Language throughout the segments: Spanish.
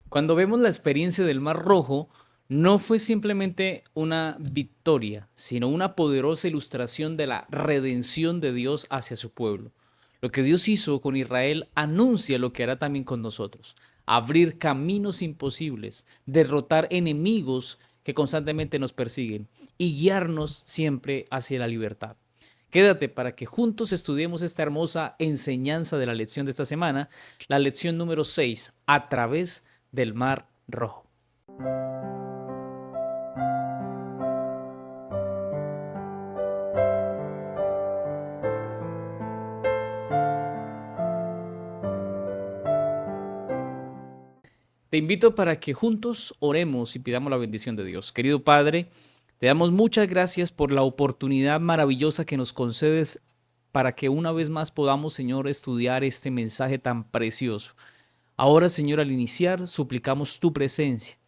Cuando vemos la experiencia del Mar Rojo, no fue simplemente una victoria, sino una poderosa ilustración de la redención de Dios hacia su pueblo. Lo que Dios hizo con Israel anuncia lo que hará también con nosotros. Abrir caminos imposibles, derrotar enemigos que constantemente nos persiguen y guiarnos siempre hacia la libertad. Quédate para que juntos estudiemos esta hermosa enseñanza de la lección de esta semana, la lección número 6, a través del Mar Rojo. Te invito para que juntos oremos y pidamos la bendición de Dios. Querido Padre, te damos muchas gracias por la oportunidad maravillosa que nos concedes para que una vez más podamos, Señor, estudiar este mensaje tan precioso. Ahora, Señor, al iniciar, suplicamos tu presencia.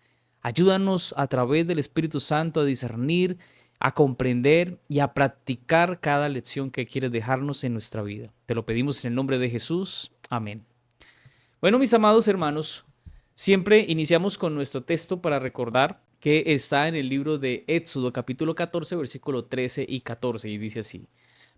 Ayúdanos a través del Espíritu Santo a discernir, a comprender y a practicar cada lección que quieres dejarnos en nuestra vida. Te lo pedimos en el nombre de Jesús. Amén. Bueno, mis amados hermanos, siempre iniciamos con nuestro texto para recordar que está en el libro de Éxodo, capítulo 14, versículo 13 y 14, y dice así.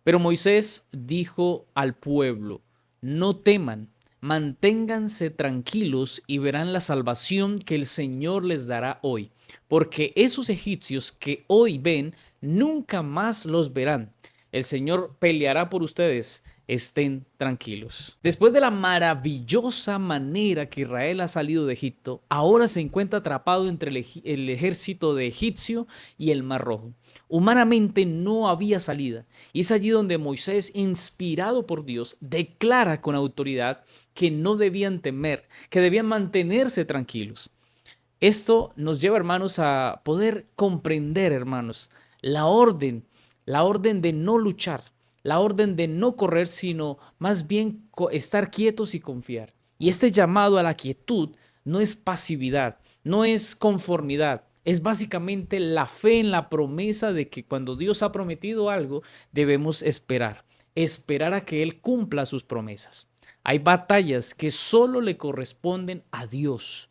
Pero Moisés dijo al pueblo, no teman, manténganse tranquilos y verán la salvación que el Señor les dará hoy, porque esos egipcios que hoy ven, nunca más los verán. El Señor peleará por ustedes, estén tranquilos. Después de la maravillosa manera que Israel ha salido de Egipto, ahora se encuentra atrapado entre el ejército de egipcio y el Mar Rojo. Humanamente no había salida, y es allí donde Moisés, inspirado por Dios, declara con autoridad que no debían temer, que debían mantenerse tranquilos. Esto nos lleva, hermanos, a poder comprender, hermanos, la orden, la orden de no luchar, la orden de no correr, sino más bien estar quietos y confiar. Y este llamado a la quietud no es pasividad, no es conformidad, es básicamente la fe en la promesa de que cuando Dios ha prometido algo, debemos esperar, esperar a que Él cumpla sus promesas. Hay batallas que solo le corresponden a Dios.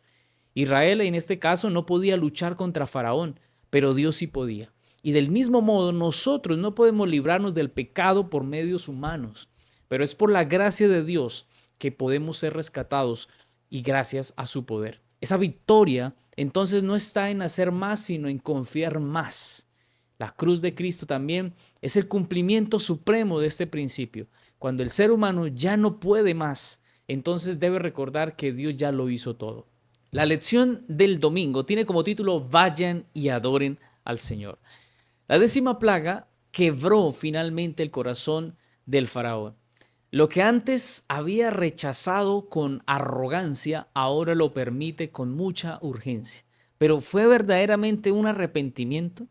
Israel en este caso no podía luchar contra Faraón, pero Dios sí podía. Y del mismo modo, nosotros no podemos librarnos del pecado por medios humanos, pero es por la gracia de Dios que podemos ser rescatados y gracias a su poder. Esa victoria entonces no está en hacer más, sino en confiar más. La cruz de Cristo también es el cumplimiento supremo de este principio. Cuando el ser humano ya no puede más, entonces debe recordar que Dios ya lo hizo todo. La lección del domingo tiene como título Vayan y adoren al Señor. La 10ª plaga quebró finalmente el corazón del faraón. Lo que antes había rechazado con arrogancia, ahora lo permite con mucha urgencia. Pero ¿fue verdaderamente un arrepentimiento?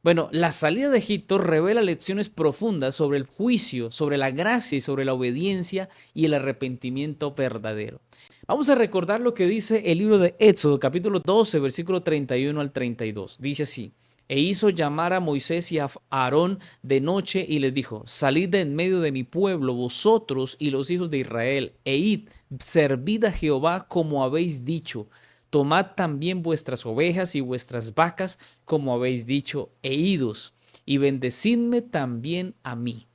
Bueno, la salida de Egipto revela lecciones profundas sobre el juicio, sobre la gracia y sobre la obediencia y el arrepentimiento verdadero. Vamos a recordar lo que dice el libro de Éxodo, capítulo 12, versículo 31 al 32. Dice así, e hizo llamar a Moisés y a Aarón de noche y les dijo, salid de en medio de mi pueblo, vosotros y los hijos de Israel, e id, servid a Jehová como habéis dicho. Tomad también vuestras ovejas y vuestras vacas, como habéis dicho, e idos, y bendecidme también a mí.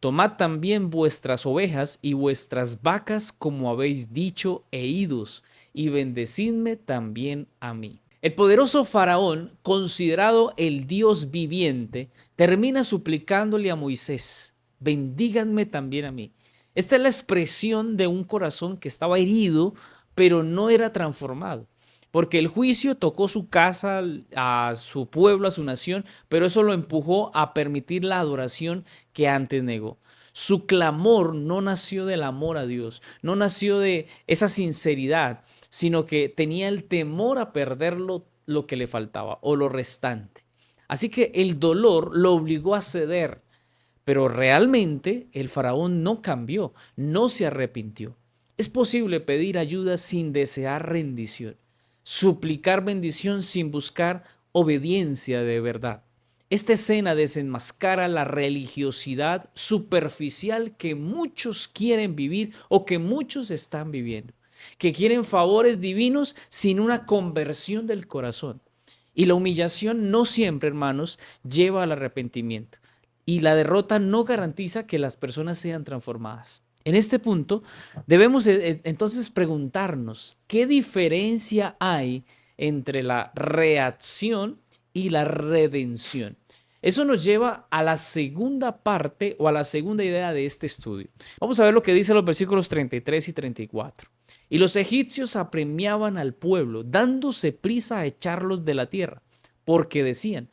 Tomad también vuestras ovejas y vuestras vacas, como habéis dicho, e idos, y bendecidme también a mí. El poderoso faraón, considerado el Dios viviente, termina suplicándole a Moisés, bendíganme también a mí. Esta es la expresión de un corazón que estaba herido, pero no era transformado. Porque el juicio tocó su casa, a su pueblo, a su nación, pero eso lo empujó a permitir la adoración que antes negó. Su clamor no nació del amor a Dios, no nació de esa sinceridad, sino que tenía el temor a perder lo que le faltaba o lo restante. Así que el dolor lo obligó a ceder, pero realmente el faraón no cambió, no se arrepintió. Es posible pedir ayuda sin desear rendición, suplicar bendición sin buscar obediencia de verdad. Esta escena desenmascara la religiosidad superficial que muchos quieren vivir o que muchos están viviendo. que quieren favores divinos sin una conversión del corazón. Y la humillación no siempre, hermanos, lleva al arrepentimiento. Y la derrota no garantiza que las personas sean transformadas. En este punto, debemos entonces preguntarnos, ¿qué diferencia hay entre la reacción y la redención? Eso nos lleva a la segunda parte o a la segunda idea de este estudio. Vamos a ver lo que dicen los versículos 33 y 34. Y los egipcios apremiaban al pueblo, dándose prisa a echarlos de la tierra, porque decían,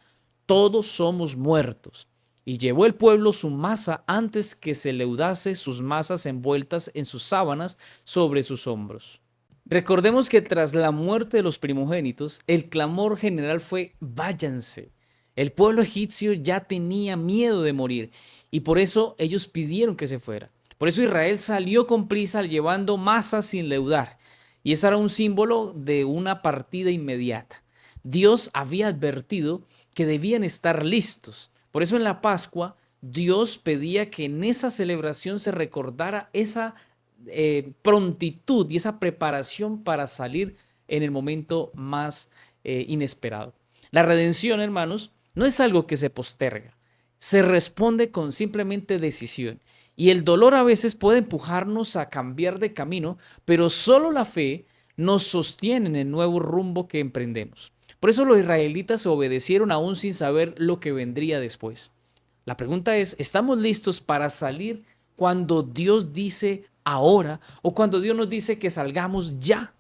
todos somos muertos. Y llevó el pueblo su masa antes que se leudase, sus masas envueltas en sus sábanas sobre sus hombros. Recordemos que tras la muerte de los primogénitos, el clamor general fue váyanse. El pueblo egipcio ya tenía miedo de morir y por eso ellos pidieron que se fuera. Por eso Israel salió con prisa llevando masas sin leudar. Y ese era un símbolo de una partida inmediata. Dios había advertido que debían estar listos. Por eso en la Pascua Dios pedía que en esa celebración se recordara esa prontitud y esa preparación para salir en el momento más inesperado. La redención, hermanos, no es algo que se posterga, se responde con simplemente decisión. Y el dolor a veces puede empujarnos a cambiar de camino, pero solo la fe nos sostiene en el nuevo rumbo que emprendemos. Por eso los israelitas obedecieron aún sin saber lo que vendría después. La pregunta es, ¿estamos listos para salir cuando Dios dice ahora o cuando Dios nos dice que salgamos ya?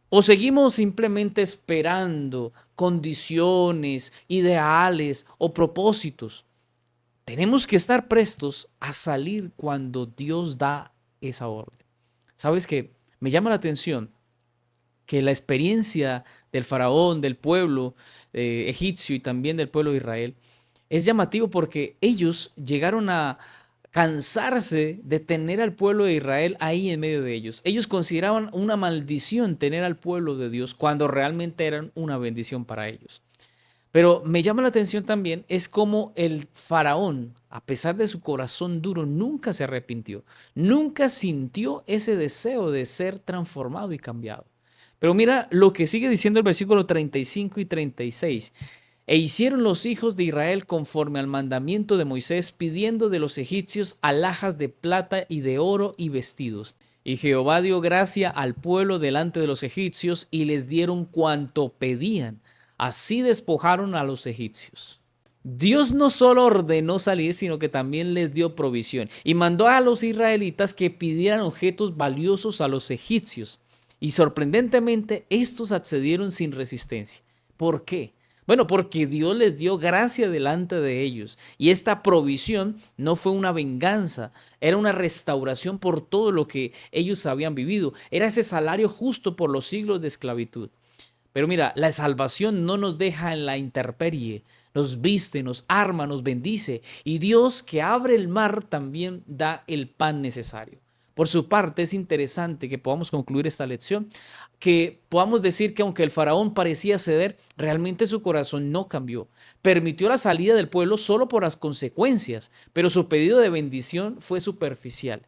¿O seguimos simplemente esperando condiciones, ideales o propósitos? Tenemos que estar prestos a salir cuando Dios da esa orden. ¿Sabes qué? Me llama la atención que la experiencia del faraón, del pueblo egipcio y también del pueblo de Israel es llamativo porque ellos llegaron a cansarse de tener al pueblo de Israel ahí en medio de ellos. Ellos consideraban una maldición tener al pueblo de Dios cuando realmente eran una bendición para ellos. Pero me llama la atención también es cómo el faraón, a pesar de su corazón duro, nunca se arrepintió, nunca sintió ese deseo de ser transformado y cambiado. Pero mira lo que sigue diciendo el versículo 35 y 36. E hicieron los hijos de Israel conforme al mandamiento de Moisés, pidiendo de los egipcios alhajas de plata y de oro y vestidos. Y Jehová dio gracia al pueblo delante de los egipcios y les dieron cuanto pedían. Así despojaron a los egipcios. Dios no solo ordenó salir, sino que también les dio provisión y mandó a los israelitas que pidieran objetos valiosos a los egipcios. Y sorprendentemente, estos accedieron sin resistencia. ¿Por qué? Bueno, porque Dios les dio gracia delante de ellos. Y esta provisión no fue una venganza, era una restauración por todo lo que ellos habían vivido. Era ese salario justo por los siglos de esclavitud. Pero mira, la salvación no nos deja en la intemperie, nos viste, nos arma, nos bendice. Y Dios que abre el mar también da el pan necesario. Por su parte, es interesante que podamos concluir esta lección, que podamos decir que aunque el faraón parecía ceder, realmente su corazón no cambió. Permitió la salida del pueblo solo por las consecuencias, pero su pedido de bendición fue superficial.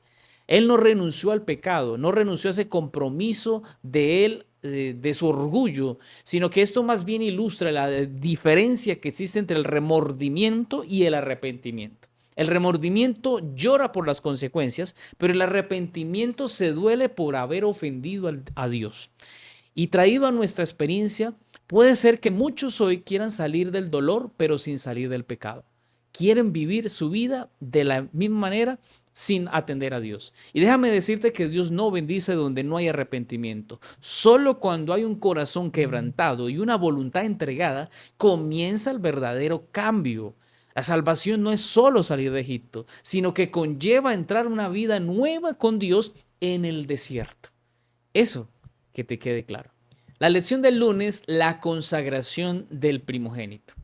Él no renunció al pecado, no renunció a ese compromiso de él, de su orgullo, sino que esto más bien ilustra la diferencia que existe entre el remordimiento y el arrepentimiento. El remordimiento llora por las consecuencias, pero el arrepentimiento se duele por haber ofendido a Dios. Y traído a nuestra experiencia, puede ser que muchos hoy quieran salir del dolor, pero sin salir del pecado. Quieren vivir su vida de la misma manera sin atender a Dios. Y déjame decirte que Dios no bendice donde no hay arrepentimiento. Solo cuando hay un corazón quebrantado y una voluntad entregada, comienza el verdadero cambio. La salvación no es solo salir de Egipto, sino que conlleva entrar una vida nueva con Dios en el desierto. Eso que te quede claro. La lección del lunes, la consagración del primogénito.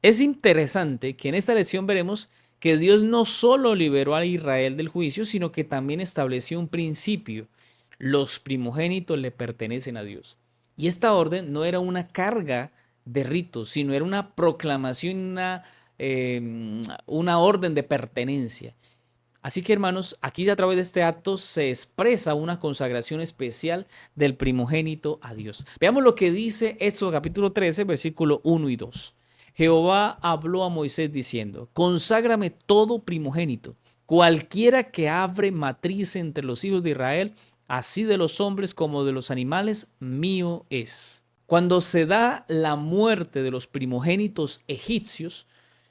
Es interesante que en esta lección veremos que Dios no solo liberó a Israel del juicio, sino que también estableció un principio. Los primogénitos le pertenecen a Dios. Y esta orden no era una carga de ritos, sino era una proclamación, una orden de pertenencia. Así que hermanos, aquí a través de este acto se expresa una consagración especial del primogénito a Dios. Veamos lo que dice Éxodo capítulo 13, versículo 1 y 2. Jehová habló a Moisés diciendo, conságrame todo primogénito, cualquiera que abre matriz entre los hijos de Israel, así de los hombres como de los animales, mío es. Cuando se da la muerte de los primogénitos egipcios,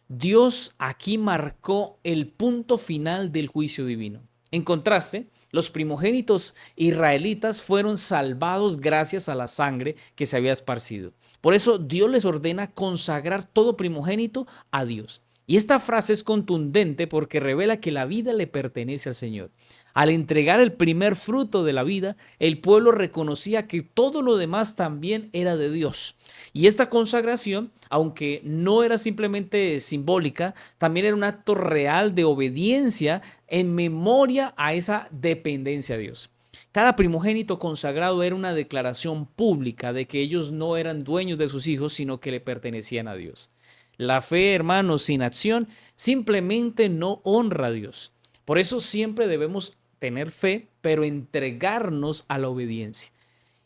Dios aquí marcó el punto final del juicio divino. En contraste, los primogénitos israelitas fueron salvados gracias a la sangre que se había esparcido. Por eso Dios les ordena consagrar todo primogénito a Dios. Y esta frase es contundente porque revela que la vida le pertenece al Señor. Al entregar el primer fruto de la vida, el pueblo reconocía que todo lo demás también era de Dios. Y esta consagración, aunque no era simplemente simbólica, también era un acto real de obediencia en memoria a esa dependencia a Dios. Cada primogénito consagrado era una declaración pública de que ellos no eran dueños de sus hijos, sino que le pertenecían a Dios. La fe, hermanos, sin acción simplemente no honra a Dios. Por eso siempre debemos tener fe, pero entregarnos a la obediencia.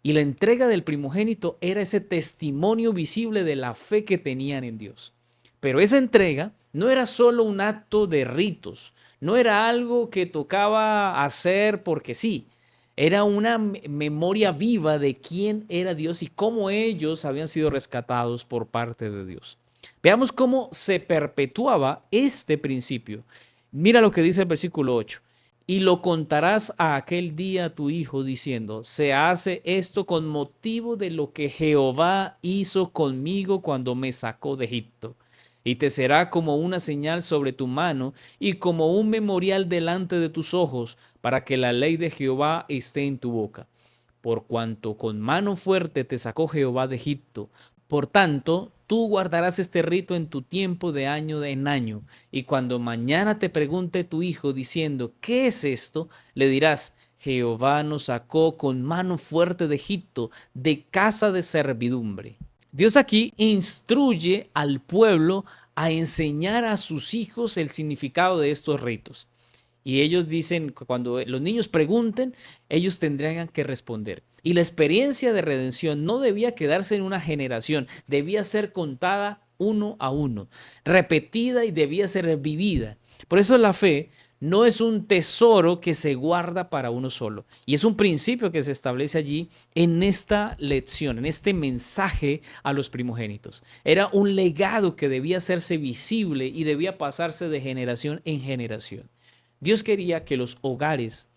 Y la entrega del primogénito era ese testimonio visible de la fe que tenían en Dios. Pero esa entrega no era solo un acto de ritos, no era algo que tocaba hacer porque sí. Era una memoria viva de quién era Dios y cómo ellos habían sido rescatados por parte de Dios. Veamos cómo se perpetuaba este principio. Mira lo que dice el versículo 8. Y lo contarás a aquel día a tu hijo diciendo, se hace esto con motivo de lo que Jehová hizo conmigo cuando me sacó de Egipto. Y te será como una señal sobre tu mano y como un memorial delante de tus ojos, para que la ley de Jehová esté en tu boca. Por cuanto con mano fuerte te sacó Jehová de Egipto, por tanto, tú guardarás este rito en tu tiempo de año en año, y cuando mañana te pregunte tu hijo diciendo, ¿qué es esto? Le dirás, Jehová nos sacó con mano fuerte de Egipto, de casa de servidumbre. Dios aquí instruye al pueblo a enseñar a sus hijos el significado de estos ritos. Y ellos dicen, cuando los niños pregunten, ellos tendrían que responder. Y la experiencia de redención no debía quedarse en una generación, debía ser contada uno a uno, repetida y debía ser vivida. Por eso la fe no es un tesoro que se guarda para uno solo. Y es un principio que se establece allí en esta lección, en este mensaje a los primogénitos. Era un legado que debía hacerse visible y debía pasarse de generación en generación. Dios quería que los hogares,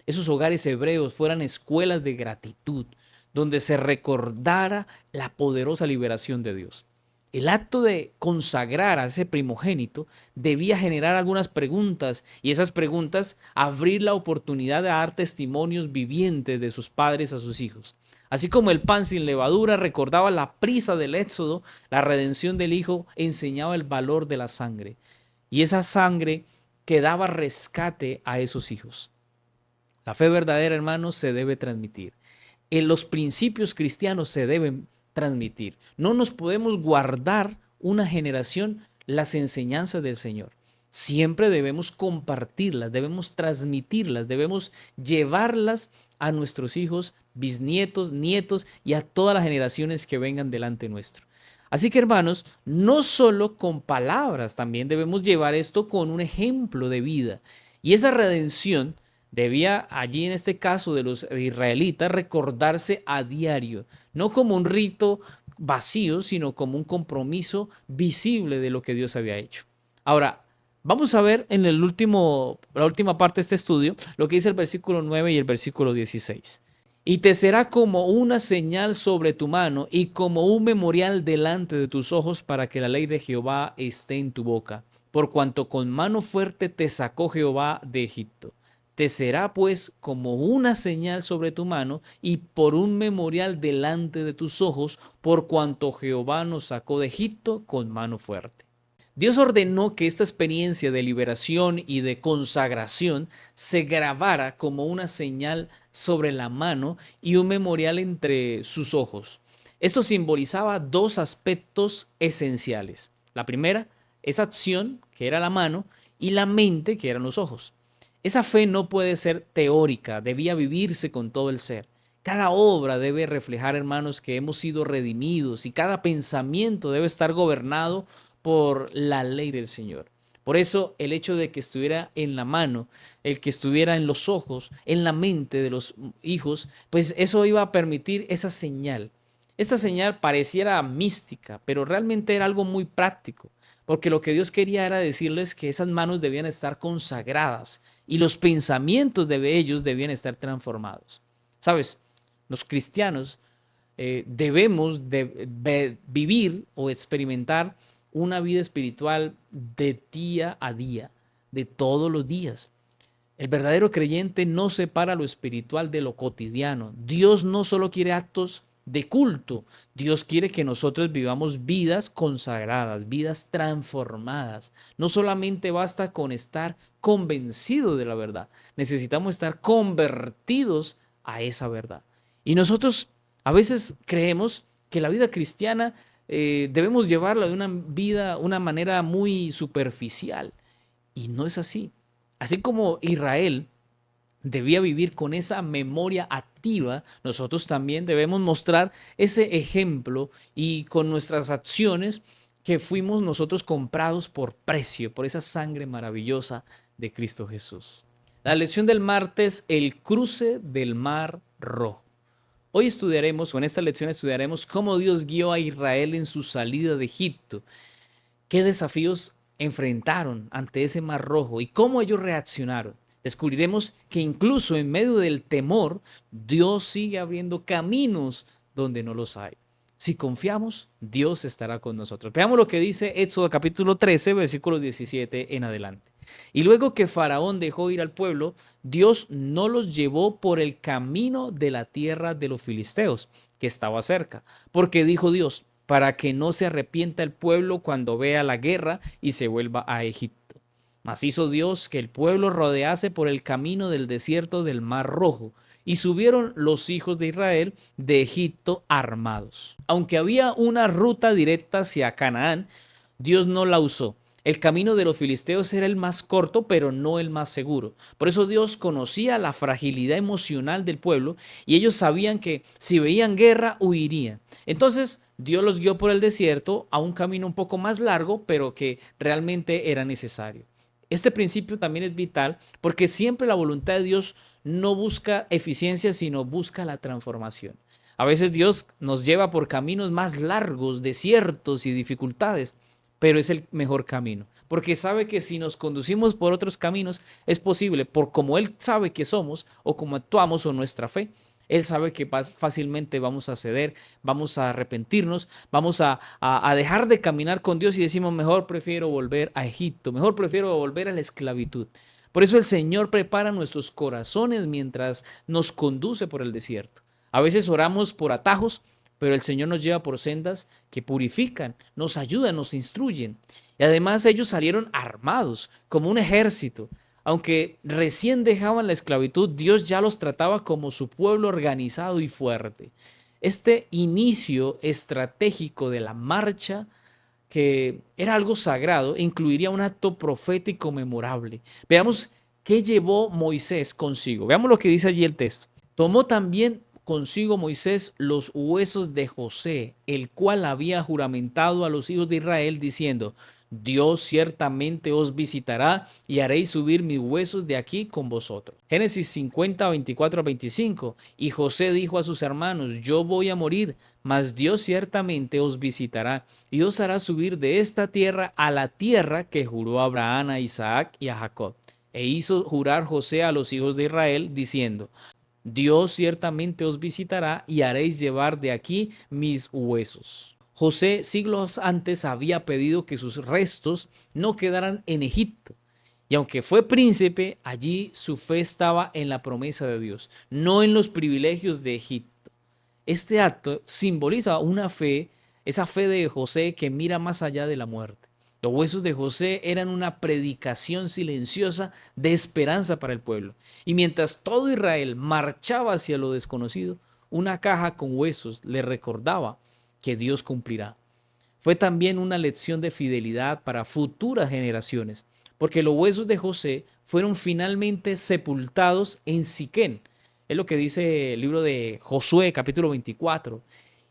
esos hogares hebreos, fueran escuelas de gratitud, donde se recordara la poderosa liberación de Dios. El acto de consagrar a ese primogénito debía generar algunas preguntas y esas preguntas abrir la oportunidad de dar testimonios vivientes de sus padres a sus hijos. Así como el pan sin levadura recordaba la prisa del éxodo, la redención del Hijo enseñaba el valor de la sangre. Y esa sangre que daba rescate a esos hijos. La fe verdadera, hermanos, se debe transmitir. En los principios cristianos se deben transmitir. No nos podemos guardar una generación las enseñanzas del Señor. Siempre debemos compartirlas, debemos transmitirlas, debemos llevarlas a nuestros hijos, bisnietos, nietos y a todas las generaciones que vengan delante nuestro. Así que hermanos, no solo con palabras, también debemos llevar esto con un ejemplo de vida. Y esa redención debía allí en este caso de los israelitas recordarse a diario, no como un rito vacío, sino como un compromiso visible de lo que Dios había hecho. Ahora, vamos a ver en la última parte de este estudio lo que dice el versículo 9 y el versículo 16. Y te será como una señal sobre tu mano y como un memorial delante de tus ojos para que la ley de Jehová esté en tu boca, por cuanto con mano fuerte te sacó Jehová de Egipto. Te será pues como una señal sobre tu mano y por un memorial delante de tus ojos, por cuanto Jehová nos sacó de Egipto con mano fuerte. Dios ordenó que esta experiencia de liberación y de consagración se grabara como una señal sobre la mano y un memorial entre sus ojos. Esto simbolizaba dos aspectos esenciales. La primera, esa acción, que era la mano, y la mente, que eran los ojos. Esa fe no puede ser teórica, debía vivirse con todo el ser. Cada obra debe reflejar, hermanos, que hemos sido redimidos y cada pensamiento debe estar gobernado por la ley del Señor. Por eso el hecho de que estuviera en la mano, el que estuviera en los ojos, en la mente de los hijos, pues eso iba a permitir esa señal. Esta señal pareciera mística, pero realmente era algo muy práctico, porque lo que Dios quería era decirles que esas manos debían estar consagradas y los pensamientos de ellos debían estar transformados. ¿Sabes? Los cristianos debemos de vivir o experimentar una vida espiritual de día a día, de todos los días. El verdadero creyente no separa lo espiritual de lo cotidiano. Dios no solo quiere actos de culto, Dios quiere que nosotros vivamos vidas consagradas, vidas transformadas. No solamente basta con estar convencido de la verdad, necesitamos estar convertidos a esa verdad. Y nosotros a veces creemos que la vida cristiana debemos llevarla de una manera muy superficial. Y no es así. Así como Israel debía vivir con esa memoria activa, nosotros también debemos mostrar ese ejemplo y con nuestras acciones que fuimos nosotros comprados por precio, por esa sangre maravillosa de Cristo Jesús. La lección del martes, el cruce del Mar Rojo. Hoy estudiaremos, o en esta lección estudiaremos cómo Dios guió a Israel en su salida de Egipto, qué desafíos enfrentaron ante ese Mar Rojo y cómo ellos reaccionaron. Descubriremos que incluso en medio del temor, Dios sigue abriendo caminos donde no los hay. Si confiamos, Dios estará con nosotros. Veamos lo que dice Éxodo capítulo 13, versículos 17 en adelante. Y luego que Faraón dejó ir al pueblo, Dios no los llevó por el camino de la tierra de los filisteos, que estaba cerca, porque dijo Dios, para que no se arrepienta el pueblo cuando vea la guerra y se vuelva a Egipto. Mas hizo Dios que el pueblo rodease por el camino del desierto del Mar Rojo, y subieron los hijos de Israel de Egipto armados. Aunque había una ruta directa hacia Canaán, Dios no la usó. El camino de los filisteos era el más corto, pero no el más seguro. Por eso Dios conocía la fragilidad emocional del pueblo y ellos sabían que si veían guerra, huirían. Entonces Dios los guió por el desierto a un camino un poco más largo, pero que realmente era necesario. Este principio también es vital porque siempre la voluntad de Dios no busca eficiencia, sino busca la transformación. A veces Dios nos lleva por caminos más largos, desiertos y dificultades, pero es el mejor camino, porque sabe que si nos conducimos por otros caminos es posible, por como Él sabe que somos o como actuamos o nuestra fe. Él sabe que fácilmente vamos a ceder, vamos a arrepentirnos, vamos a dejar de caminar con Dios y decimos, mejor prefiero volver a Egipto, mejor prefiero volver a la esclavitud. Por eso el Señor prepara nuestros corazones mientras nos conduce por el desierto. A veces oramos por atajos, pero el Señor nos lleva por sendas que purifican, nos ayudan, nos instruyen. Y además ellos salieron armados, como un ejército. Aunque recién dejaban la esclavitud, Dios ya los trataba como su pueblo organizado y fuerte. Este inicio estratégico de la marcha, que era algo sagrado, incluiría un acto profético memorable. Veamos qué llevó Moisés consigo. Veamos lo que dice allí el texto. Tomó también consigo Moisés los huesos de José, el cual había juramentado a los hijos de Israel, diciendo, Dios ciertamente os visitará y haréis subir mis huesos de aquí con vosotros. Génesis 50, 24 a 25. Y José dijo a sus hermanos, yo voy a morir, mas Dios ciertamente os visitará y os hará subir de esta tierra a la tierra que juró a Abraham, a Isaac y a Jacob. E hizo jurar José a los hijos de Israel, diciendo, Dios ciertamente os visitará y haréis llevar de aquí mis huesos. José siglos antes había pedido que sus restos no quedaran en Egipto. Y aunque fue príncipe, allí su fe estaba en la promesa de Dios, no en los privilegios de Egipto. Este acto simboliza una fe, esa fe de José que mira más allá de la muerte. Los huesos de José eran una predicación silenciosa de esperanza para el pueblo. Y mientras todo Israel marchaba hacia lo desconocido, una caja con huesos le recordaba que Dios cumplirá. Fue también una lección de fidelidad para futuras generaciones, porque los huesos de José fueron finalmente sepultados en Siquén. Es lo que dice el libro de Josué, capítulo 24.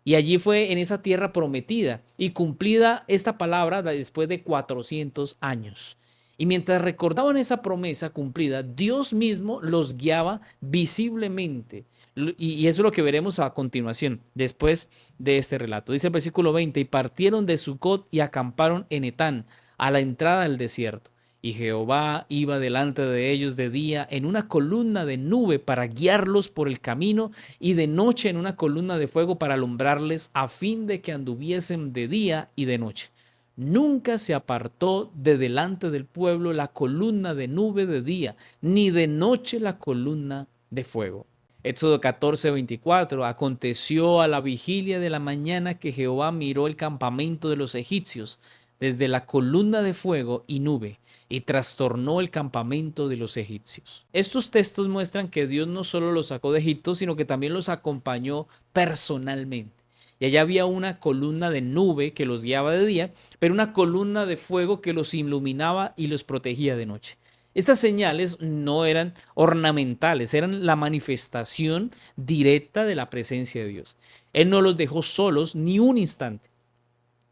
Y allí fue en esa tierra prometida y cumplida esta palabra después de 400 años. Y mientras recordaban esa promesa cumplida, Dios mismo los guiaba visiblemente. Y eso es lo que veremos a continuación, después de este relato. Dice el versículo 20, y partieron de Sucot y acamparon en Etán, a la entrada del desierto. Y Jehová iba delante de ellos de día en una columna de nube para guiarlos por el camino, y de noche en una columna de fuego para alumbrarles, a fin de que anduviesen de día y de noche. Nunca se apartó de delante del pueblo la columna de nube de día, ni de noche la columna de fuego. Éxodo 14:24. Aconteció a la vigilia de la mañana que Jehová miró el campamento de los egipcios desde la columna de fuego y nube, y trastornó el campamento de los egipcios. Estos textos muestran que Dios no solo los sacó de Egipto, sino que también los acompañó personalmente. Y allá había una columna de nube que los guiaba de día, pero una columna de fuego que los iluminaba y los protegía de noche. Estas señales no eran ornamentales, eran la manifestación directa de la presencia de Dios. Él no los dejó solos ni un instante.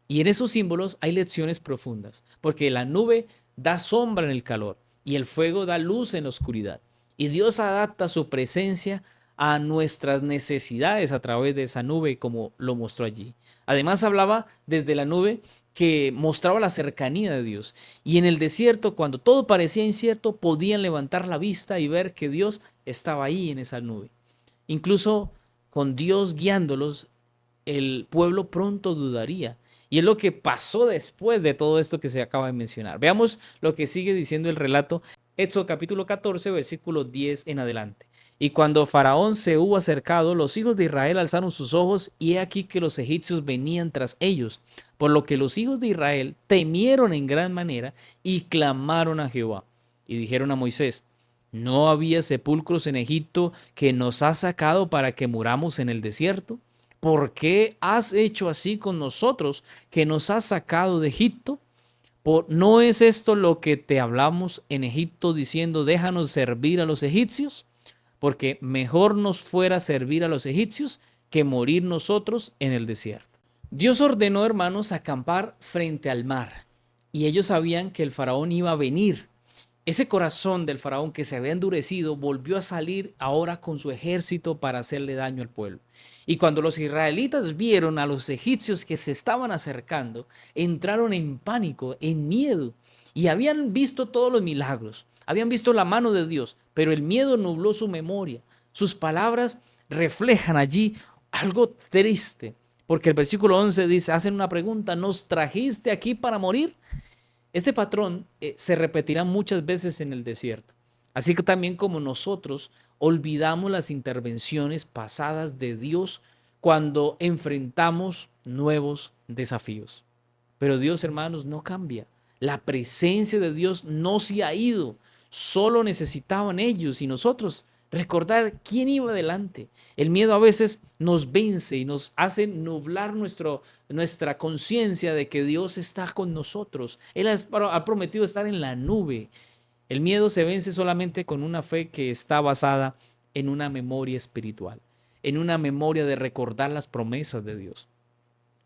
Y en esos símbolos hay lecciones profundas, porque la nube da sombra en el calor y el fuego da luz en la oscuridad. Y Dios adapta su presencia a nuestras necesidades a través de esa nube, como lo mostró allí. Además hablaba desde la nube que mostraba la cercanía de Dios. Y en el desierto, cuando todo parecía incierto, podían levantar la vista y ver que Dios estaba ahí en esa nube. Incluso con Dios guiándolos, el pueblo pronto dudaría. Y es lo que pasó después de todo esto que se acaba de mencionar. Veamos lo que sigue diciendo el relato, Éxodo capítulo 14, versículo 10 en adelante. Y cuando Faraón se hubo acercado, los hijos de Israel alzaron sus ojos, y he aquí que los egipcios venían tras ellos, por lo que los hijos de Israel temieron en gran manera y clamaron a Jehová. Y dijeron a Moisés: ¿no había sepulcros en Egipto que nos has sacado para que muramos en el desierto? ¿Por qué has hecho así con nosotros, que nos has sacado de Egipto? ¿No es esto lo que te hablamos en Egipto, diciendo, déjanos servir a los egipcios? Porque mejor nos fuera servir a los egipcios que morir nosotros en el desierto. Dios ordenó, hermanos, acampar frente al mar, y ellos sabían que el faraón iba a venir. Ese corazón del faraón que se había endurecido volvió a salir ahora con su ejército para hacerle daño al pueblo. Y cuando los israelitas vieron a los egipcios que se estaban acercando, entraron en pánico, en miedo, y habían visto todos los milagros, habían visto la mano de Dios, pero el miedo nubló su memoria. Sus palabras reflejan allí algo triste, porque el versículo 11 dice, hacen una pregunta: ¿nos trajiste aquí para morir? Este patrón se repetirá muchas veces en el desierto. Así que también como nosotros olvidamos las intervenciones pasadas de Dios cuando enfrentamos nuevos desafíos. Pero Dios, hermanos, no cambia. La presencia de Dios no se ha ido. Solo necesitaban ellos y nosotros recordar quién iba delante. El miedo a veces nos vence y nos hace nublar nuestra conciencia de que Dios está con nosotros. Él ha prometido estar en la nube. El miedo se vence solamente con una fe que está basada en una memoria espiritual, en una memoria de recordar las promesas de Dios.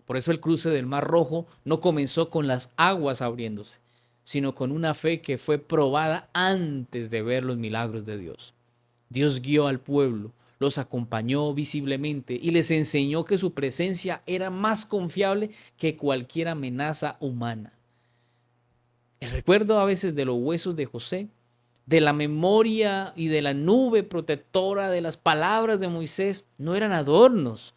Por eso el cruce del Mar Rojo no comenzó con las aguas abriéndose, sino con una fe que fue probada antes de ver los milagros de Dios. Dios guió al pueblo, los acompañó visiblemente y les enseñó que su presencia era más confiable que cualquier amenaza humana. El recuerdo a veces de los huesos de José, de la memoria y de la nube protectora de las palabras de Moisés, no eran adornos,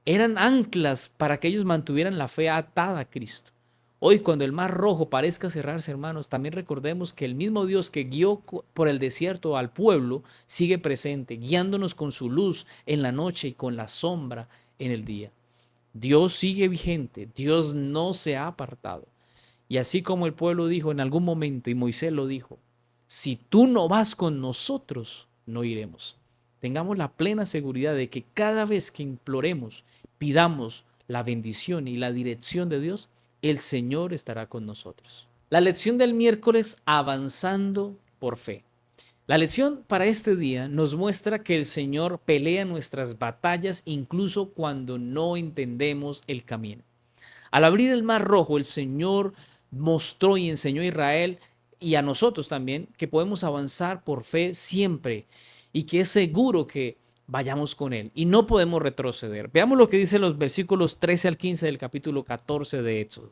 eran anclas para que ellos mantuvieran la fe atada a Cristo. Hoy, cuando el Mar Rojo parezca cerrarse, hermanos, también recordemos que el mismo Dios que guió por el desierto al pueblo sigue presente, guiándonos con su luz en la noche y con la sombra en el día. Dios sigue vigente, Dios no se ha apartado. Y así como el pueblo dijo en algún momento, y Moisés lo dijo, si tú no vas con nosotros, no iremos. Tengamos la plena seguridad de que cada vez que imploremos, pidamos la bendición y la dirección de Dios, el Señor estará con nosotros. La lección del miércoles, avanzando por fe. La lección para este día nos muestra que el Señor pelea nuestras batallas incluso cuando no entendemos el camino. Al abrir el mar rojo, el Señor mostró y enseñó a Israel y a nosotros también que podemos avanzar por fe siempre y que es seguro que vayamos con Él y no podemos retroceder. Veamos lo que dice los versículos 13 al 15 del capítulo 14 de Éxodo.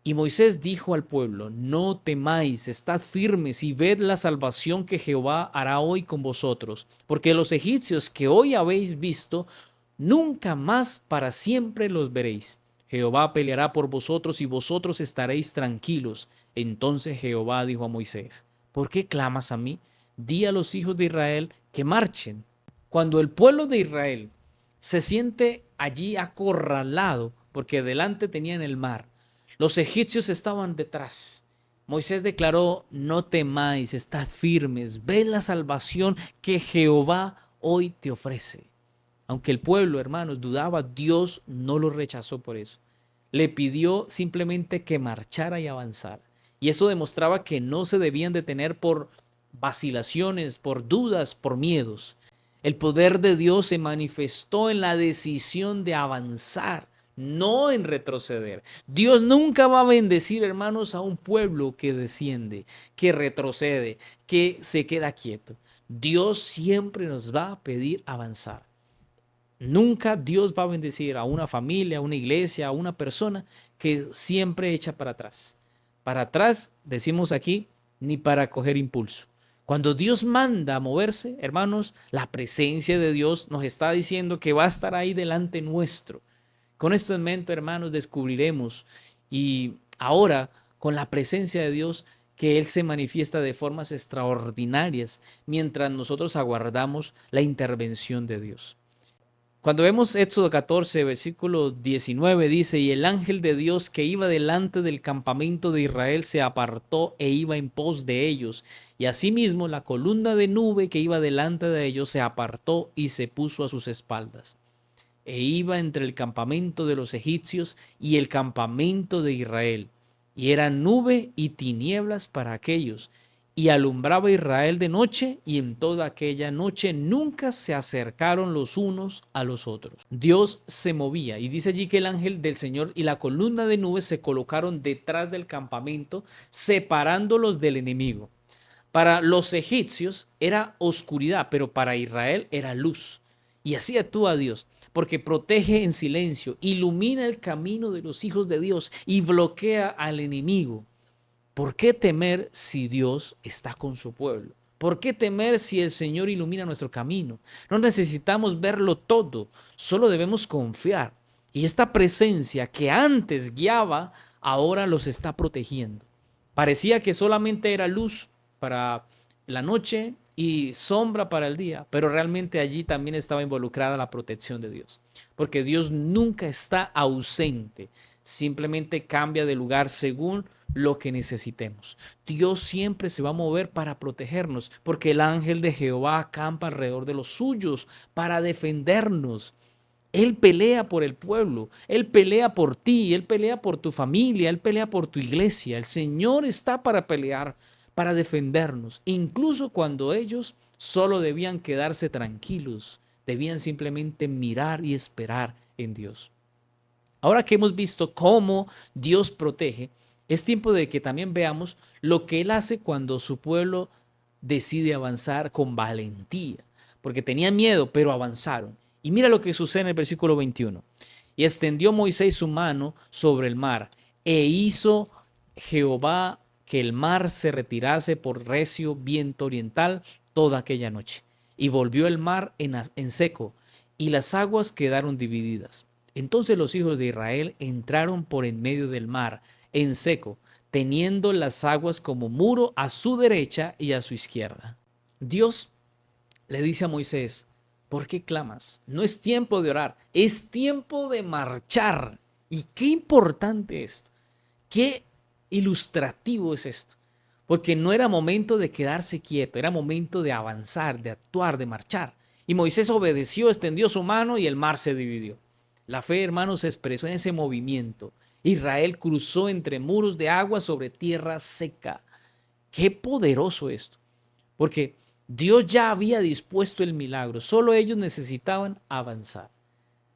Y Moisés dijo al pueblo: no temáis, estad firmes y ved la salvación que Jehová hará hoy con vosotros, porque los egipcios que hoy habéis visto, nunca más para siempre los veréis. Jehová peleará por vosotros y vosotros estaréis tranquilos. Entonces Jehová dijo a Moisés: ¿por qué clamas a mí? Di a los hijos de Israel que marchen. Cuando el pueblo de Israel se siente allí acorralado, porque delante tenían el mar, los egipcios estaban detrás. Moisés declaró: no temáis, estad firmes, ved la salvación que Jehová hoy te ofrece. Aunque el pueblo, hermanos, dudaba, Dios no lo rechazó por eso. Le pidió simplemente que marchara y avanzara. Y eso demostraba que no se debían detener por vacilaciones, por dudas, por miedos. El poder de Dios se manifestó en la decisión de avanzar, no en retroceder. Dios nunca va a bendecir, hermanos, a un pueblo que desciende, que retrocede, que se queda quieto. Dios siempre nos va a pedir avanzar. Nunca Dios va a bendecir a una familia, a una iglesia, a una persona que siempre echa para atrás. Para atrás, decimos aquí, ni para coger impulso. Cuando Dios manda a moverse, hermanos, la presencia de Dios nos está diciendo que va a estar ahí delante nuestro. Con esto en mente, hermanos, descubriremos y ahora con la presencia de Dios que Él se manifiesta de formas extraordinarias mientras nosotros aguardamos la intervención de Dios. Cuando vemos Éxodo 14, versículo 19, dice: y el ángel de Dios que iba delante del campamento de Israel se apartó e iba en pos de ellos. Y asimismo la columna de nube que iba delante de ellos se apartó y se puso a sus espaldas. E iba entre el campamento de los egipcios y el campamento de Israel. Y era nube y tinieblas para aquellos. Y alumbraba Israel de noche, y en toda aquella noche nunca se acercaron los unos a los otros. Dios se movía, y dice allí que el ángel del Señor y la columna de nubes se colocaron detrás del campamento, separándolos del enemigo. Para los egipcios era oscuridad, pero para Israel era luz. Y así actúa Dios, porque protege en silencio, ilumina el camino de los hijos de Dios y bloquea al enemigo. ¿Por qué temer si Dios está con su pueblo? ¿Por qué temer si el Señor ilumina nuestro camino? No necesitamos verlo todo, solo debemos confiar. Y esta presencia que antes guiaba, ahora los está protegiendo. Parecía que solamente era luz para la noche y sombra para el día, pero realmente allí también estaba involucrada la protección de Dios, porque Dios nunca está ausente, simplemente cambia de lugar según lo que necesitemos. Dios siempre se va a mover para protegernos, porque el ángel de Jehová acampa alrededor de los suyos para defendernos. Él pelea por el pueblo, Él pelea por ti, Él pelea por tu familia, Él pelea por tu iglesia. El Señor está para pelear, para defendernos, incluso cuando ellos solo debían quedarse tranquilos, debían simplemente mirar y esperar en Dios. Ahora que hemos visto cómo Dios protege, es tiempo de que también veamos lo que Él hace cuando su pueblo decide avanzar con valentía, porque tenían miedo, pero avanzaron. Y mira lo que sucede en el versículo 21. Y extendió Moisés su mano sobre el mar, e hizo Jehová que el mar se retirase por recio viento oriental toda aquella noche. Y volvió el mar en seco, y las aguas quedaron divididas. Entonces los hijos de Israel entraron por en medio del mar, en seco, teniendo las aguas como muro a su derecha y a su izquierda. Dios le dice a Moisés: ¿por qué clamas? No es tiempo de orar, es tiempo de marchar. Y qué importante esto, qué ilustrativo es esto, porque no era momento de quedarse quieto, era momento de avanzar, de actuar, de marchar. Y Moisés obedeció, extendió su mano y el mar se dividió. La fe, hermanos, se expresó en ese movimiento, Israel cruzó entre muros de agua sobre tierra seca. Qué poderoso esto, porque Dios ya había dispuesto el milagro, solo ellos necesitaban avanzar.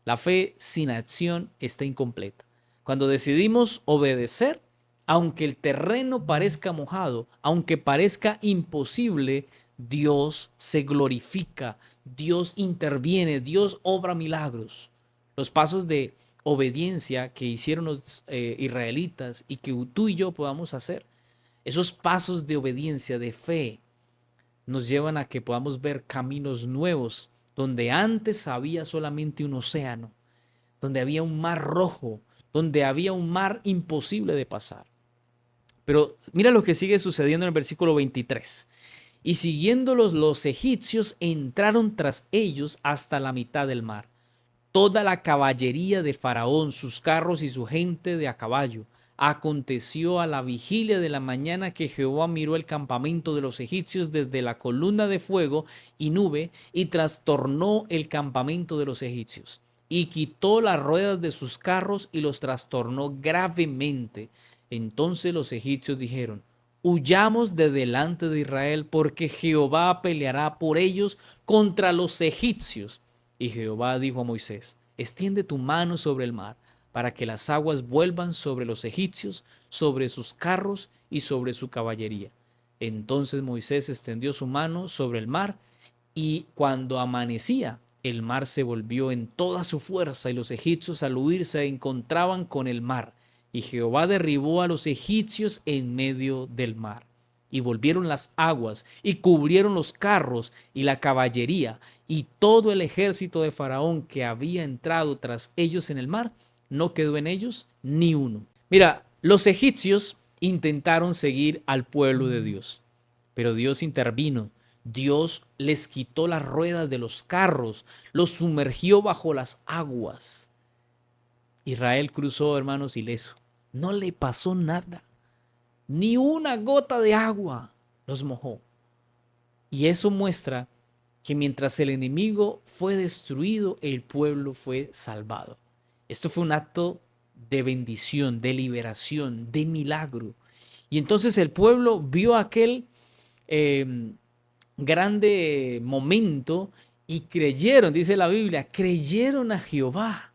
La fe sin acción está incompleta. Cuando decidimos obedecer, aunque el terreno parezca mojado, aunque parezca imposible, Dios se glorifica, Dios interviene, Dios obra milagros. Los pasos de obediencia que hicieron los israelitas y que tú y yo podamos hacer, esos pasos de obediencia, de fe, nos llevan a que podamos ver caminos nuevos, donde antes había solamente un océano, donde había un mar rojo, donde había un mar imposible de pasar. Pero mira lo que sigue sucediendo en el versículo 23. Y siguiéndolos los egipcios entraron tras ellos hasta la mitad del mar. Toda la caballería de Faraón, sus carros y su gente de a caballo. Aconteció a la vigilia de la mañana que Jehová miró el campamento de los egipcios desde la columna de fuego y nube y trastornó el campamento de los egipcios y quitó las ruedas de sus carros y los trastornó gravemente. Entonces los egipcios dijeron: huyamos de delante de Israel, porque Jehová peleará por ellos contra los egipcios. Y Jehová dijo a Moisés: extiende tu mano sobre el mar, para que las aguas vuelvan sobre los egipcios, sobre sus carros y sobre su caballería. Entonces Moisés extendió su mano sobre el mar, y cuando amanecía, el mar se volvió en toda su fuerza, y los egipcios al huir se encontraban con el mar. Y Jehová derribó a los egipcios en medio del mar. Y volvieron las aguas, y cubrieron los carros y la caballería, y todo el ejército de Faraón que había entrado tras ellos en el mar, no quedó en ellos ni uno. Mira, los egipcios intentaron seguir al pueblo de Dios, pero Dios intervino. Dios les quitó las ruedas de los carros, los sumergió bajo las aguas. Israel cruzó, hermanos, ileso. No le pasó nada. Ni una gota de agua los mojó. Y eso muestra que mientras el enemigo fue destruido, el pueblo fue salvado. Esto fue un acto de bendición, de liberación, de milagro. Y entonces el pueblo vio aquel grande momento y creyeron, dice la Biblia, creyeron a Jehová.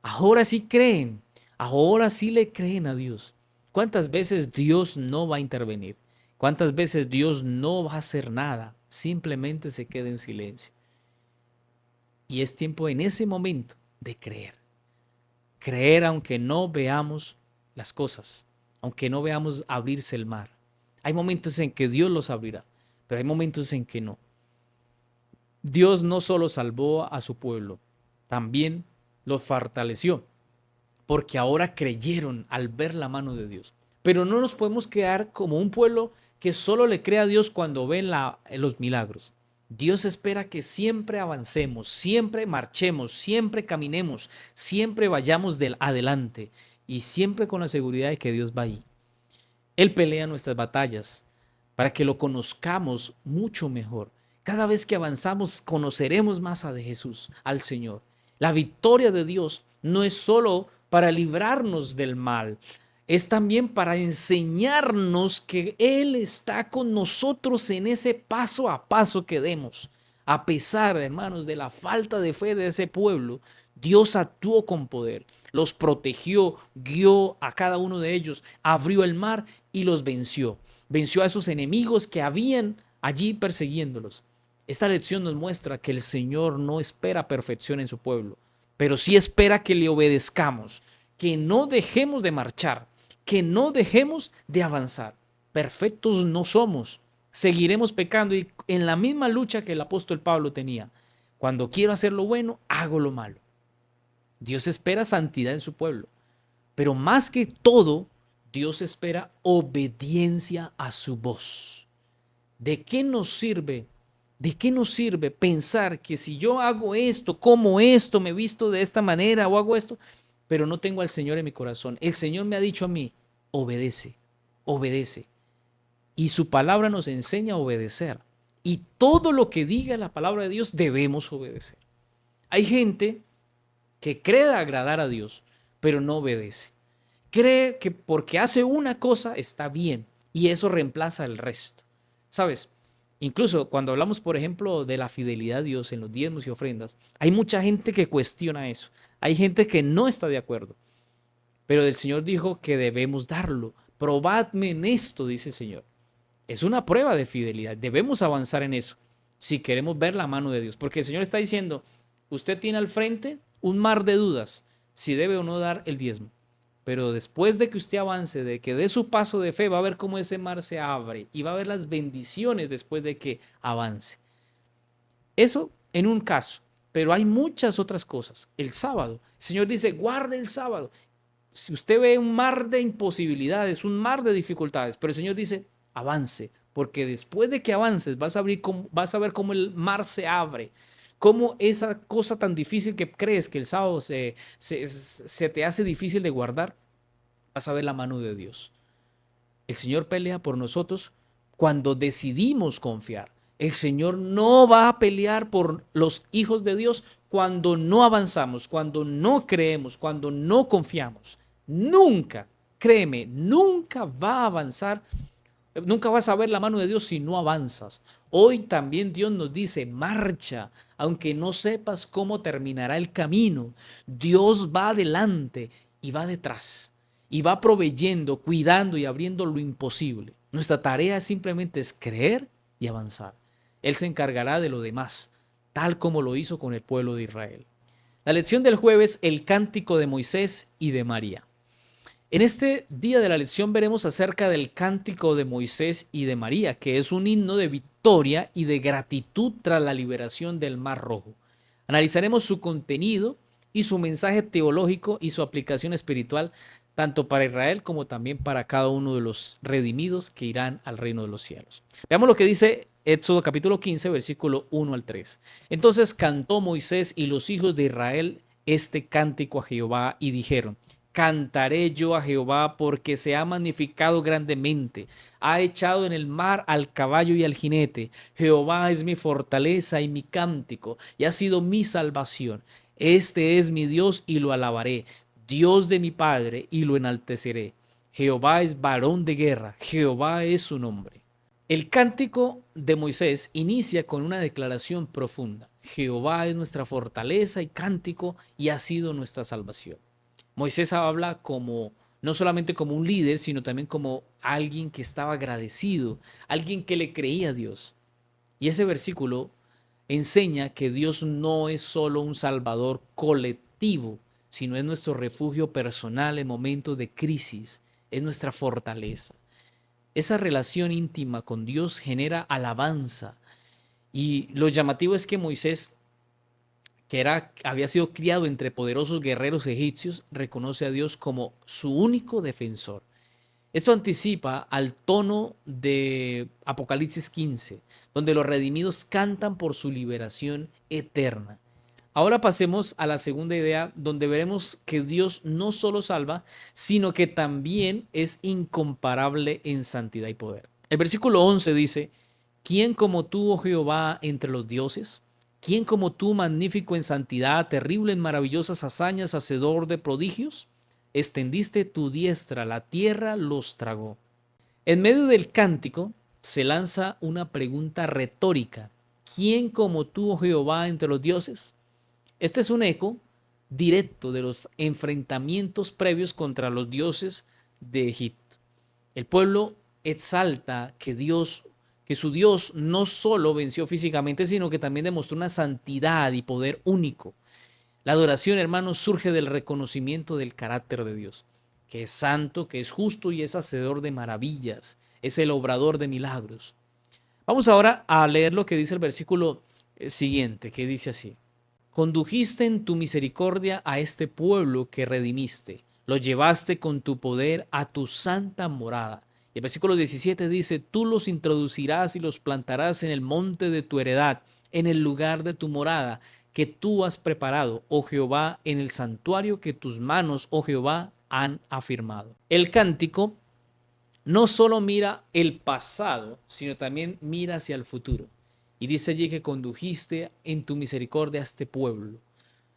Ahora sí creen, ahora sí le creen a Dios. ¿Cuántas veces Dios no va a intervenir? ¿Cuántas veces Dios no va a hacer nada? Simplemente se queda en silencio. Y es tiempo en ese momento de creer. Creer aunque no veamos las cosas, aunque no veamos abrirse el mar. Hay momentos en que Dios los abrirá, pero hay momentos en que no. Dios no solo salvó a su pueblo, también los fortaleció, porque ahora creyeron al ver la mano de Dios. Pero no nos podemos quedar como un pueblo que solo le cree a Dios cuando ve los milagros. Dios espera que siempre avancemos, siempre marchemos, siempre caminemos, siempre vayamos adelante y siempre con la seguridad de que Dios va ahí. Él pelea nuestras batallas para que lo conozcamos mucho mejor. Cada vez que avanzamos, conoceremos más a Jesús, al Señor. La victoria de Dios no es solo para librarnos del mal, es también para enseñarnos que Él está con nosotros en ese paso a paso que demos. A pesar, hermanos, de la falta de fe de ese pueblo, Dios actuó con poder, los protegió, guió a cada uno de ellos, abrió el mar y los venció. Venció a esos enemigos que habían allí persiguiéndolos. Esta lección nos muestra que el Señor no espera perfección en su pueblo, pero sí espera que le obedezcamos, que no dejemos de marchar, que no dejemos de avanzar. Perfectos no somos, seguiremos pecando y en la misma lucha que el apóstol Pablo tenía. Cuando quiero hacer lo bueno, hago lo malo. Dios espera santidad en su pueblo, pero más que todo, Dios espera obediencia a su voz. ¿De qué nos sirve? ¿De qué nos sirve pensar que si yo hago esto, como esto, me visto de esta manera o hago esto, pero no tengo al Señor en mi corazón? El Señor me ha dicho a mí, obedece, obedece. Y su palabra nos enseña a obedecer. Y todo lo que diga la palabra de Dios debemos obedecer. Hay gente que cree agradar a Dios, pero no obedece. cree que porque hace una cosa está bien y eso reemplaza el resto. ¿Sabes? Incluso cuando hablamos, por ejemplo, de la fidelidad a Dios en los diezmos y ofrendas, hay mucha gente que cuestiona eso. Hay gente que no está de acuerdo. Pero el Señor dijo que debemos darlo. Probadme en esto, dice el Señor. Es una prueba de fidelidad. Debemos avanzar en eso si queremos ver la mano de Dios. Porque el Señor está diciendo, usted tiene al frente un mar de dudas si debe o no dar el diezmo. Pero después de que usted avance, de que dé su paso de fe, va a ver cómo ese mar se abre y va a ver las bendiciones después de que avance. Eso en un caso, pero hay muchas otras cosas. El sábado, el Señor dice, guarde el sábado. Si usted ve un mar de imposibilidades, un mar de dificultades, pero el Señor dice, avance, porque después de que avances vas a ver cómo el mar se abre, cómo esa cosa tan difícil que crees que el sábado se te hace difícil de guardar, vas a ver la mano de Dios. El Señor pelea por nosotros cuando decidimos confiar. El Señor no va a pelear por los hijos de Dios cuando no avanzamos, cuando no creemos, cuando no confiamos. Nunca, créeme, nunca va a avanzar. Nunca vas a ver la mano de Dios si no avanzas. Hoy también Dios nos dice, marcha, aunque no sepas cómo terminará el camino. Dios va adelante y va detrás. Y va proveyendo, cuidando y abriendo lo imposible. Nuestra tarea simplemente es creer y avanzar. Él se encargará de lo demás, tal como lo hizo con el pueblo de Israel. La lección del jueves, el cántico de Moisés y de María. En este día de la lección veremos acerca del cántico de Moisés y de María, que es un himno de victoria y de gratitud tras la liberación del Mar Rojo. Analizaremos su contenido y su mensaje teológico y su aplicación espiritual, tanto para Israel como también para cada uno de los redimidos que irán al reino de los cielos. Veamos lo que dice Éxodo capítulo 15, versículo 1 al 3. Entonces cantó Moisés y los hijos de Israel este cántico a Jehová y dijeron, cantaré yo a Jehová porque se ha magnificado grandemente, ha echado en el mar al caballo y al jinete. Jehová es mi fortaleza y mi cántico, y ha sido mi salvación. Este es mi Dios y lo alabaré, Dios de mi Padre y lo enalteceré. Jehová es varón de guerra, Jehová es su nombre. El cántico de Moisés inicia con una declaración profunda. Jehová es nuestra fortaleza y cántico y ha sido nuestra salvación. Moisés habla como no solamente como un líder, sino también como alguien que estaba agradecido, alguien que le creía a Dios. Y ese versículo enseña que Dios no es solo un salvador colectivo, sino es nuestro refugio personal en momentos de crisis, es nuestra fortaleza. Esa relación íntima con Dios genera alabanza. Y lo llamativo es que Moisés, había sido criado entre poderosos guerreros egipcios, reconoce a Dios como su único defensor. Esto anticipa al tono de Apocalipsis 15, donde los redimidos cantan por su liberación eterna. Ahora pasemos a la segunda idea, donde veremos que Dios no solo salva, sino que también es incomparable en santidad y poder. El versículo 11 dice, ¿quién como tú, oh Jehová, entre los dioses? ¿Quién como tú, magnífico en santidad, terrible en maravillosas hazañas, hacedor de prodigios? Extendiste tu diestra, la tierra los tragó. En medio del cántico se lanza una pregunta retórica. ¿Quién como tú, oh Jehová, entre los dioses? Este es un eco directo de los enfrentamientos previos contra los dioses de Egipto. El pueblo exalta que su Dios no solo venció físicamente, sino que también demostró una santidad y poder único. La adoración, hermanos, surge del reconocimiento del carácter de Dios, que es santo, que es justo y es hacedor de maravillas, es el obrador de milagros. Vamos ahora a leer lo que dice el versículo siguiente, que dice así. Condujiste en tu misericordia a este pueblo que redimiste, lo llevaste con tu poder a tu santa morada. Y el versículo 17 dice, tú los introducirás y los plantarás en el monte de tu heredad, en el lugar de tu morada, que tú has preparado, oh Jehová, en el santuario que tus manos, oh Jehová, han afirmado. El cántico no solo mira el pasado, sino también mira hacia el futuro. Y dice allí que condujiste en tu misericordia a este pueblo.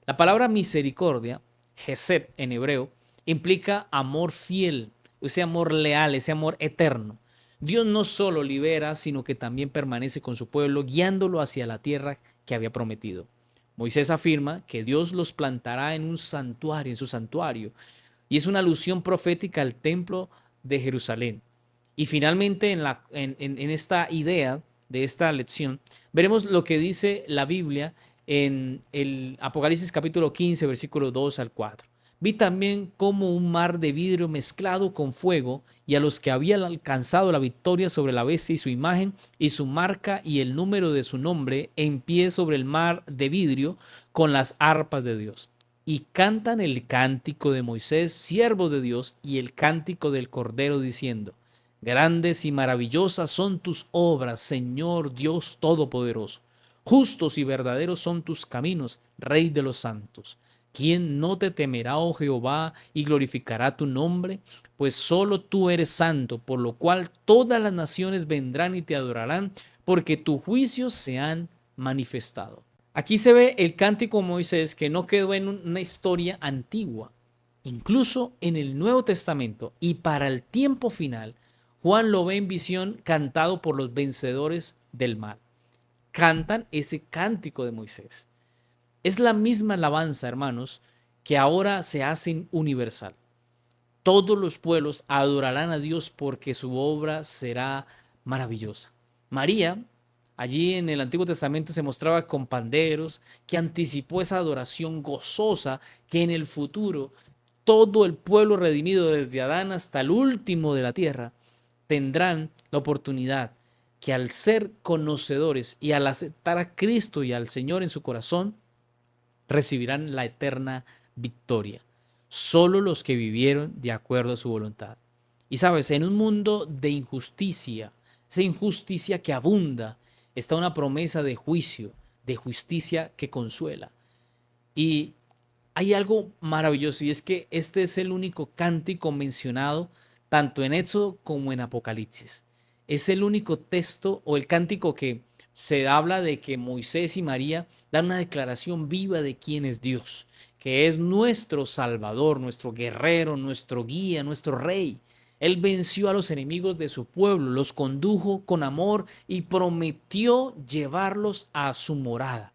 La palabra misericordia, Gesed en hebreo, implica amor fiel, ese amor leal, ese amor eterno. Dios no solo libera, sino que también permanece con su pueblo, guiándolo hacia la tierra que había prometido. Moisés afirma que Dios los plantará en un santuario, en su santuario, y es una alusión profética al templo de Jerusalén. Y finalmente en esta idea de esta lección, veremos lo que dice la Biblia en el Apocalipsis capítulo 15, versículo 2 al 4. Vi también como un mar de vidrio mezclado con fuego, y a los que habían alcanzado la victoria sobre la bestia y su imagen y su marca y el número de su nombre, en pie sobre el mar de vidrio con las arpas de Dios. Y cantan el cántico de Moisés, siervo de Dios, y el cántico del Cordero, diciendo: Grandes y maravillosas son tus obras, Señor Dios Todopoderoso. Justos y verdaderos son tus caminos, Rey de los santos. ¿Quién no te temerá, oh Jehová, y glorificará tu nombre? Pues solo tú eres santo, por lo cual todas las naciones vendrán y te adorarán, porque tus juicios se han manifestado. Aquí se ve el cántico de Moisés, que no quedó en una historia antigua. Incluso en el Nuevo Testamento y para el tiempo final, Juan lo ve en visión cantado por los vencedores del mal. Cantan ese cántico de Moisés. Es la misma alabanza, hermanos, que ahora se hace universal. Todos los pueblos adorarán a Dios porque su obra será maravillosa. María, allí en el Antiguo Testamento, se mostraba con panderos, que anticipó esa adoración gozosa que en el futuro todo el pueblo redimido desde Adán hasta el último de la tierra tendrán la oportunidad que, al ser conocedores y al aceptar a Cristo y al Señor en su corazón, recibirán la eterna victoria. Solo los que vivieron de acuerdo a su voluntad. Y sabes, en un mundo de injusticia, esa injusticia que abunda, está una promesa de juicio, de justicia que consuela. Y hay algo maravilloso, y es que este es el único cántico mencionado tanto en Éxodo como en Apocalipsis. Es el único texto o el cántico que se habla de que Moisés y María dan una declaración viva de quién es Dios, que es nuestro Salvador, nuestro guerrero, nuestro guía, nuestro rey. Él venció a los enemigos de su pueblo, los condujo con amor y prometió llevarlos a su morada.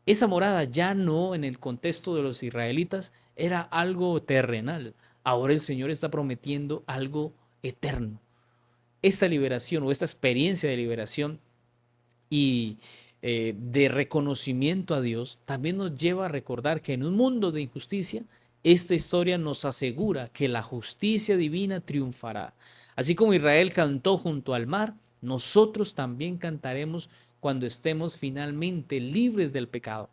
Esa morada ya no, en el contexto de los israelitas, era algo terrenal. Ahora el Señor está prometiendo algo eterno. Esta liberación o esta experiencia de liberación y de reconocimiento a Dios también nos lleva a recordar que en un mundo de injusticia, esta historia nos asegura que la justicia divina triunfará. Así como Israel cantó junto al mar, nosotros también cantaremos cuando estemos finalmente libres del pecado.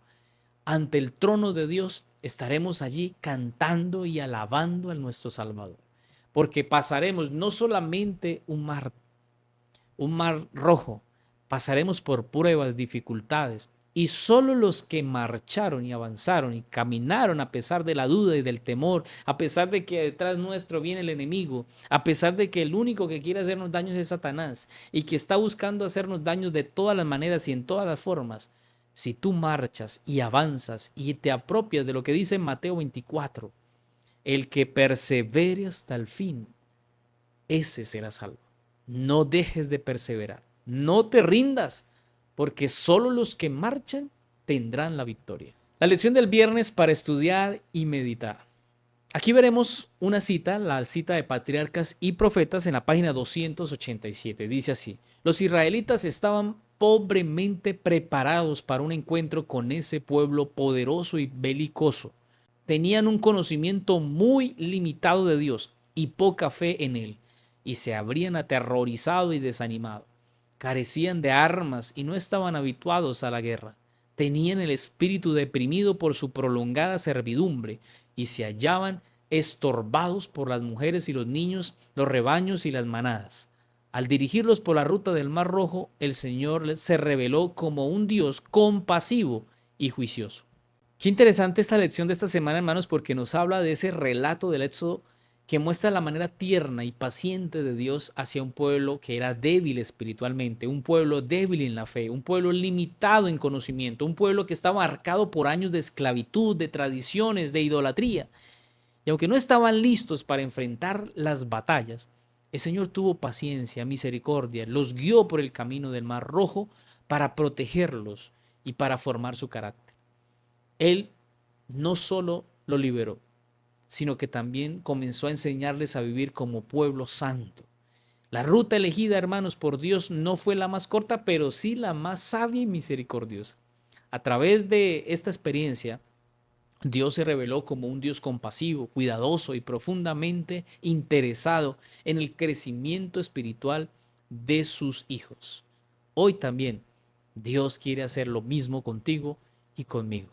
Ante el trono de Dios estaremos allí cantando y alabando a nuestro Salvador, porque pasaremos no solamente un mar rojo, pasaremos por pruebas, dificultades, y solo los que marcharon y avanzaron y caminaron a pesar de la duda y del temor, a pesar de que detrás nuestro viene el enemigo, a pesar de que el único que quiere hacernos daños es Satanás y que está buscando hacernos daños de todas las maneras y en todas las formas, si tú marchas y avanzas y te apropias de lo que dice en Mateo 24, el que persevere hasta el fin, ese será salvo. No dejes de perseverar, no te rindas, porque solo los que marchan tendrán la victoria. La lección del viernes para estudiar y meditar. Aquí veremos una cita, la cita de Patriarcas y Profetas en la página 287. Dice así: los israelitas estaban pobremente preparados para un encuentro con ese pueblo poderoso y belicoso. Tenían un conocimiento muy limitado de Dios y poca fe en Él, y se habrían aterrorizado y desanimado. Carecían de armas y no estaban habituados a la guerra. Tenían el espíritu deprimido por su prolongada servidumbre y se hallaban estorbados por las mujeres y los niños, los rebaños y las manadas. Al dirigirlos por la ruta del Mar Rojo, el Señor se reveló como un Dios compasivo y juicioso. Qué interesante esta lección de esta semana, hermanos, porque nos habla de ese relato del Éxodo que muestra la manera tierna y paciente de Dios hacia un pueblo que era débil espiritualmente, un pueblo débil en la fe, un pueblo limitado en conocimiento, un pueblo que estaba marcado por años de esclavitud, de tradiciones, de idolatría. Y aunque no estaban listos para enfrentar las batallas, el Señor tuvo paciencia, misericordia, los guió por el camino del Mar Rojo para protegerlos y para formar su carácter. Él no solo lo liberó, sino que también comenzó a enseñarles a vivir como pueblo santo. La ruta elegida, hermanos, por Dios no fue la más corta, pero sí la más sabia y misericordiosa. A través de esta experiencia, Dios se reveló como un Dios compasivo, cuidadoso y profundamente interesado en el crecimiento espiritual de sus hijos. Hoy también Dios quiere hacer lo mismo contigo y conmigo.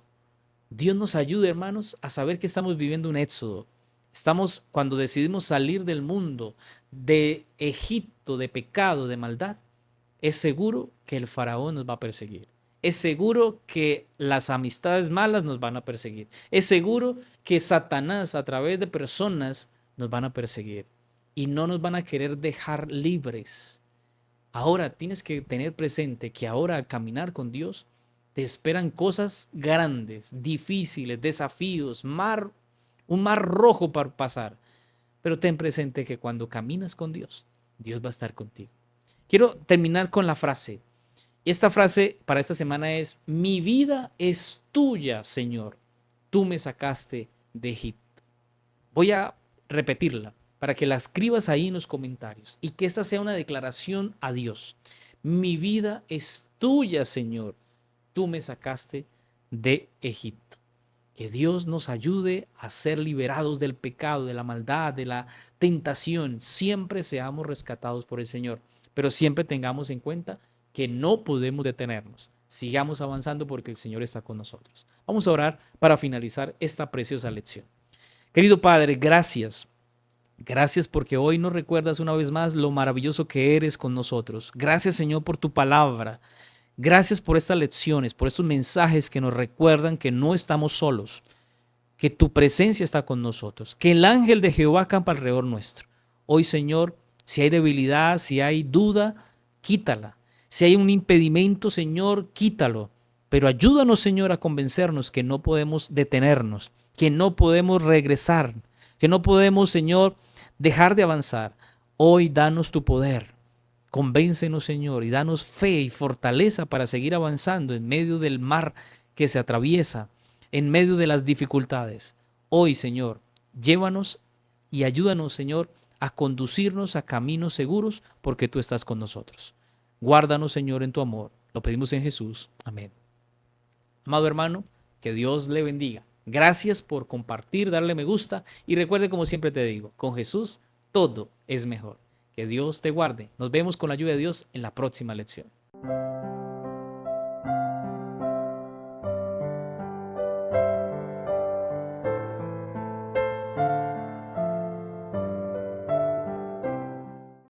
Dios nos ayude, hermanos, a saber que estamos viviendo un éxodo. Estamos, cuando decidimos salir del mundo, de Egipto, de pecado, de maldad, es seguro que el faraón nos va a perseguir. Es seguro que las amistades malas nos van a perseguir. Es seguro que Satanás, a través de personas, nos van a perseguir. Y no nos van a querer dejar libres. Ahora tienes que tener presente que ahora al caminar con Dios, te esperan cosas grandes, difíciles, desafíos, un mar rojo para pasar. Pero ten presente que cuando caminas con Dios, Dios va a estar contigo. Quiero terminar con la frase. Y esta frase para esta semana es: mi vida es tuya, Señor. Tú me sacaste de Egipto. Voy a repetirla para que la escribas ahí en los comentarios y que esta sea una declaración a Dios. Mi vida es tuya, Señor. Tú me sacaste de Egipto. Que Dios nos ayude a ser liberados del pecado, de la maldad, de la tentación. Siempre seamos rescatados por el Señor, pero siempre tengamos en cuenta que no podemos detenernos. Sigamos avanzando porque el Señor está con nosotros. Vamos a orar para finalizar esta preciosa lección. Querido Padre, gracias. Gracias porque hoy nos recuerdas una vez más lo maravilloso que eres con nosotros. Gracias, Señor, por tu palabra. Gracias por estas lecciones, por estos mensajes que nos recuerdan que no estamos solos, que tu presencia está con nosotros, que el ángel de Jehová acampa alrededor nuestro. Hoy, Señor, si hay debilidad, si hay duda, quítala. Si hay un impedimento, Señor, quítalo. Pero ayúdanos, Señor, a convencernos que no podemos detenernos, que no podemos regresar, que no podemos, Señor, dejar de avanzar. Hoy danos tu poder. Convéncenos, Señor, y danos fe y fortaleza para seguir avanzando en medio del mar que se atraviesa, en medio de las dificultades. Hoy, Señor, llévanos y ayúdanos, Señor, a conducirnos a caminos seguros porque tú estás con nosotros. Guárdanos, Señor, en tu amor. Lo pedimos en Jesús. Amén. Amado hermano, que Dios le bendiga. Gracias por compartir, darle me gusta y recuerde, como siempre te digo, con Jesús todo es mejor. Que Dios te guarde. Nos vemos con la ayuda de Dios en la próxima lección.